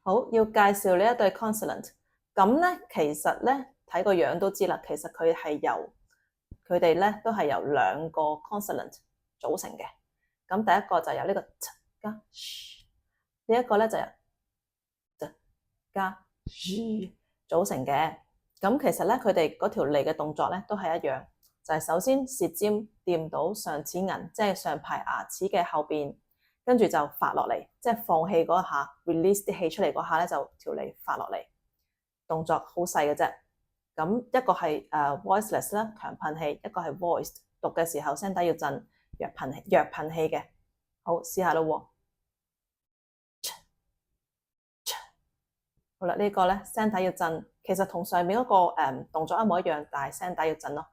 好，要介紹呢一對 consonant。咁咧，其實咧睇個樣都知啦，其實佢哋咧都係由兩個 consonant 組成嘅。咁第一個就由呢個 t 加 sh， 呢一個咧就由 d 加 z 組成嘅。咁其實咧佢哋嗰條脷嘅動作咧都係一樣，就係首先舌尖掂到上齒齦，即係上排牙齒嘅後邊，跟住就發落嚟，即係放氣嗰下 release 啲氣出嚟嗰下咧，就條脷發落嚟，動作好細嘅啫。咁一個係voiceless 啦，強噴氣；一個係 voiced，讀嘅時候聲帶要震，弱噴氣嘅。好，試下咯喎。好啦，呢個咧聲帶要震，其實同上面嗰個動作一模一樣，但係聲帶要震咯。